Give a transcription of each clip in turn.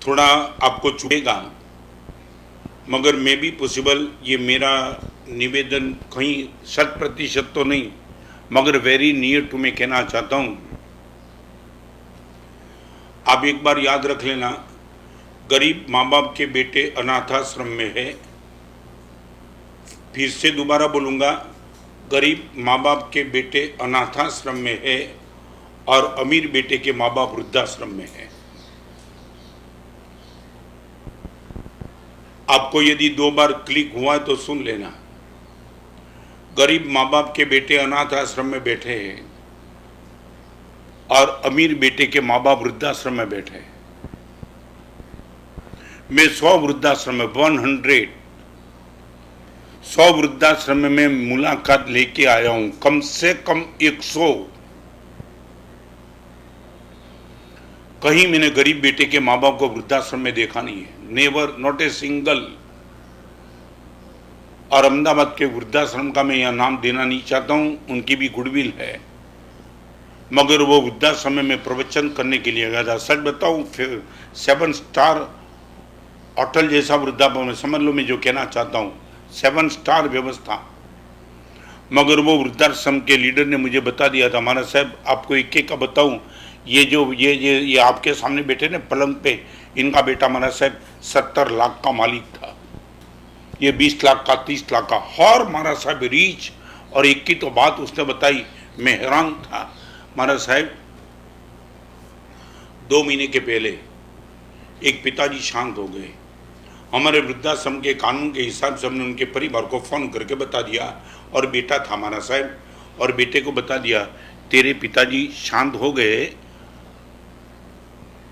थोड़ा आपको चुभेगा, मगर मैं भी पॉसिबल, ये मेरा निवेदन कहीं 100% तो नहीं, मगर वेरी नियर टू मैं कहना चाहता हूं। आप एक बार याद रख लेना, गरीब माँ बाप के बेटे अनाथाश्रम में है। फिर से दोबारा बोलूँगा, गरीब माँ बाप के बेटे अनाथाश्रम में है और अमीर बेटे के माँ बाप वृद्धाश्रम में है। आपको यदि 2 बार क्लिक हुआ तो सुन लेना। गरीब माँ बाप के बेटे अनाथ आश्रम में बैठे हैं और अमीर बेटे के माँ बाप वृद्धाश्रम में बैठे हैं। मैं 100 वृद्धाश्रम में 100 वृद्धाश्रम में मुलाकात लेके आया हूं, कम से कम 100। कहीं मैंने गरीब बेटे के माँ बाप को वृद्धाश्रम में देखा नहीं है, नेवर, नॉट ए सिंगल। और अहमदाबाद के वृद्धाश्रम का मैं यह नाम देना नहीं चाहता हूं, उनकी भी गुडविल है, मगर वो वृद्धाश्रम में प्रवचन करने के लिए गया था। सच बताऊं, 7 स्टार होटल जैसा वृद्धाश्रम, समझ लो मैं जो कहना चाहता हूं, 7 स्टार व्यवस्था। मगर वो वृद्धाश्रम के लीडर ने मुझे बता दिया था, महाराज साहब आपको एक का बताऊं, ये आपके सामने बैठे ने पलंग पे, इनका बेटा महाराज साहब 70 लाख का मालिक था, ये 20 लाख का, 30 लाख का, और महाराज साहब रीच। और एक की तो बात उसने बताई, मैं हैरान था। महाराज साहब 2 महीने के पहले एक पिताजी शांत हो गए। हमारे वृद्धाश्रम के कानून के हिसाब से हमने उनके परिवार को फोन करके बता दिया, और बेटा था महाराज साहब, और बेटे को बता दिया तेरे पिताजी शांत हो गए,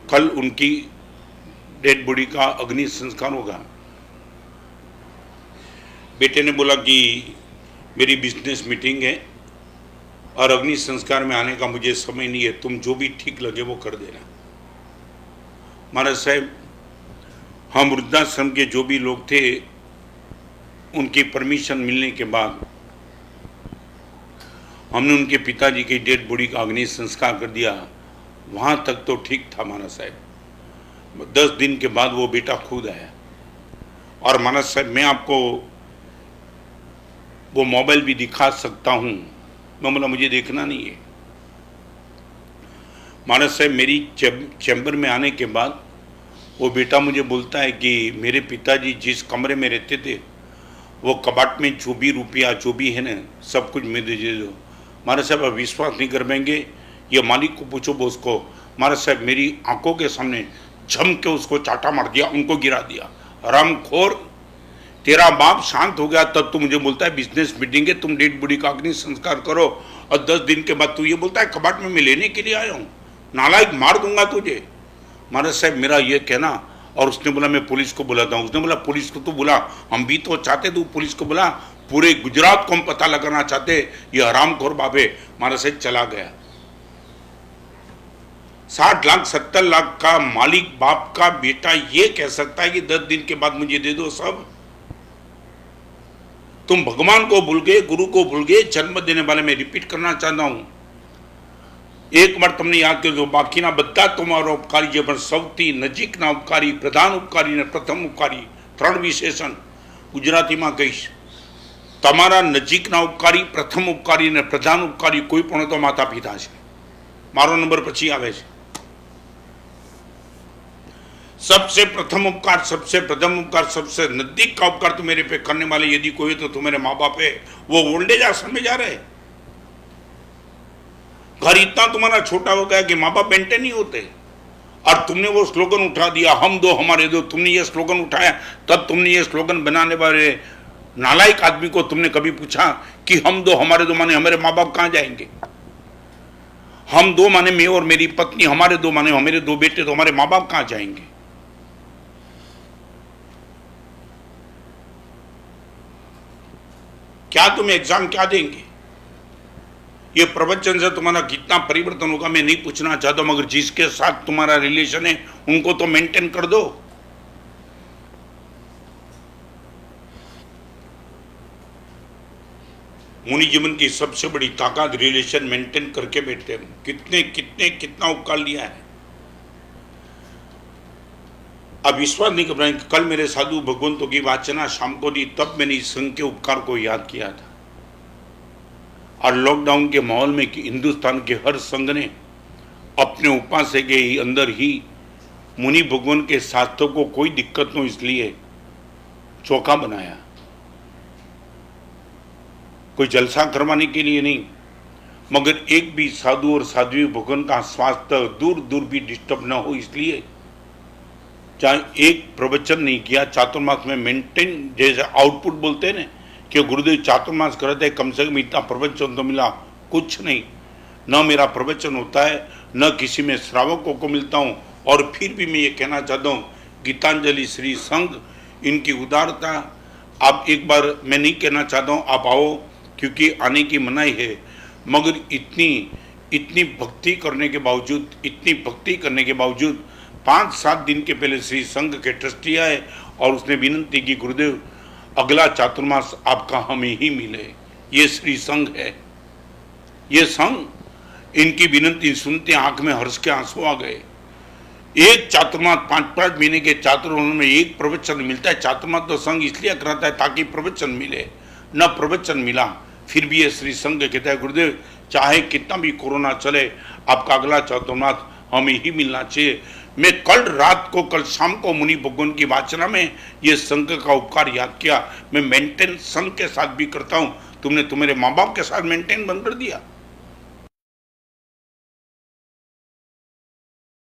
कल उनकी डेड बॉडी का अग्नि संस्कार होगा। बेटे ने बोला कि मेरी बिजनेस मीटिंग है और अग्नि संस्कार में आने का मुझे समय नहीं है, तुम जो भी ठीक लगे वो कर देना। महाराज साहब हम वृद्धाश्रम के जो भी लोग थे, उनकी परमिशन मिलने के बाद हमने उनके पिताजी की डेड बॉडी का अग्नि संस्कार कर दिया। वहां तक तो ठीक था महाराज साहब। 10 दिन के बाद वो बेटा खुद आया, और महाराज साहब मैं आपको वो मोबाइल भी दिखा सकता हूं। मैं बोला मुझे देखना नहीं है। महाराज साहब मेरी चैम्बर में आने के बाद वो बेटा मुझे बोलता है कि मेरे पिताजी जिस कमरे में रहते थे, वो कबाट में जो भी रुपया जो भी है ना, सब कुछ मुझे दे दो। महाराज साहब आप विश्वास नहीं कर पाएंगे, ये मालिक को पूछो बॉस को। महाराज साहब मेरी आंखों के सामने जम के उसको चाटा मार दिया, उनको गिरा दिया। हरामखोर, तेरा बाप शांत हो गया तब तू मुझे बोलता है बिजनेस मीटिंग है, तुम डेड बॉडी का अग्नि संस्कार करो, और 10 दिन के बाद तू ये बोलता है कबाट में मैं लेने के लिए आया हूँ, नालायक मार दूंगा तुझे। महाराज साहब मेरा ये कहना, और उसने बोला मैं पुलिस को बुलाता हूँ। उसने बोला पुलिस को तो बुला, हम भी तो चाहते, तू पुलिस को बुला, पूरे गुजरात को हम पता लगाना चाहते ये हरामखोर बाप है। महाराज साहब चला गया। 60 लाख 70 लाख का मालिक बाप का बेटा ये कह सकता है कि 10 दिन के बाद मुझे दे दो सब। तुम भगवान को भूल गए, गुरु को भूल गए, जन्म देने वाले। मैं रिपीट करना चाहता हूं, एक बार तुमने याद कर दो, बाकीना बद्दा तुम्हारा उपकारी जे पण सौથી નજીકના ઉપકારી, પ્રધાન ઉપકારી ને પ્રથમ ઉપકારી, 3 વિશેષણ ગુજરાતીમાં કહીશ। તમારા નજીકના ઉપકારી, પ્રથમ ઉપકારી ને પ્રધાન ઉપકારી કોઈ પણ તો માતા પિતા છે। મારો નંબર પછી આવે છે। सबसे प्रथम उपकार, सबसे प्रथम उपकार, सबसे नजदीक का उपकार तो मेरे पे करने वाले यदि कोई है तो तुम्हारे माँ बाप है। वो ओल्डेज आश्रम में जा रहे, घर इतना तुम्हारा छोटा हो गया कि माँ बाप मेंटेन नहीं होते, और तुमने वो स्लोगन उठा दिया हम दो हमारे दो। तुमने ये स्लोगन उठाया, तब तुमने ये स्लोगन बनाने वाले नालायक आदमी को तुमने कभी पूछा कि हम दो हमारे दो माने हमारे माँ बाप कहाँ जाएंगे? हम दो माने मैं और मेरी पत्नी, हमारे दो माने हमारे 2 बेटे, तो हमारे माँ बाप कहाँ जाएंगे? क्या तुम एग्जाम क्या देंगे? ये प्रवचन से तुम्हारा कितना परिवर्तन होगा मैं नहीं पूछना चाहता, मगर जिसके साथ तुम्हारा रिलेशन है उनको तो मेंटेन कर दो। मुनि जीवन की सबसे बड़ी ताकत रिलेशन मेंटेन करके बैठते हैं। कितना उपकार लिया है। अब विश्वास नहीं कर पाएंगे, कल मेरे साधु भगवंतों की वाचना शाम को दी, तब मैंने इस संघ के उपकार को याद किया था। और लॉकडाउन के माहौल में कि हिंदुस्तान के हर संघ ने अपने उपासक के अंदर ही मुनि भगवान के शास्त्रों को कोई दिक्कत न हो इसलिए चौका बनाया, कोई जलसा करवाने के लिए नहीं, मगर एक भी साधु और साध्वी भगवान का स्वास्थ्य दूर दूर भी डिस्टर्ब न हो इसलिए चाहे एक प्रवचन नहीं किया चातुर्मास में मेंटेन, जैसे आउटपुट बोलते हैं ना कि गुरुदेव चातुर्मास करते हैं, कम से कम इतना प्रवचन तो मिला, कुछ नहीं, न मेरा प्रवचन होता है न किसी में श्रावकों को मिलता हूँ। और फिर भी मैं ये कहना चाहता हूँ गीतांजलि श्री संघ इनकी उदारता, आप एक बार, मैं नहीं कहना चाहता हूँ आप आओ क्योंकि आने की मनाही है, मगर इतनी भक्ति करने के बावजूद, इतनी भक्ति करने के बावजूद 5-7 दिन के पहले श्री संघ के ट्रस्टी आए और उसने विनती की गुरुदेव अगला चातुर्मास आपका हमें ही मिले। ये श्री संघ है, ये संघ, इनकी विनती सुनते आंख में हर्ष के आंसू आ गए। एक चातुर्मास 5-5 महीने के चातुर्मास में एक प्रवचन मिलता है। चातुर्मास तो संघ इसलिए कराता है ताकि प्रवचन मिले, न प्रवचन मिला, फिर भी ये श्री संघ कहता है गुरुदेव चाहे कितना भी कोरोना चले आपका अगला चातुर्मास हमें ही मिलना चाहिए। मैं कल शाम को मुनि भगवान की वाचना में ये संघ का उपकार याद किया। मैं मेंटेन संघ के साथ भी करता हूँ, तुमने तुम्हारे माँ बाप के साथ मेंटेन बंद कर दिया।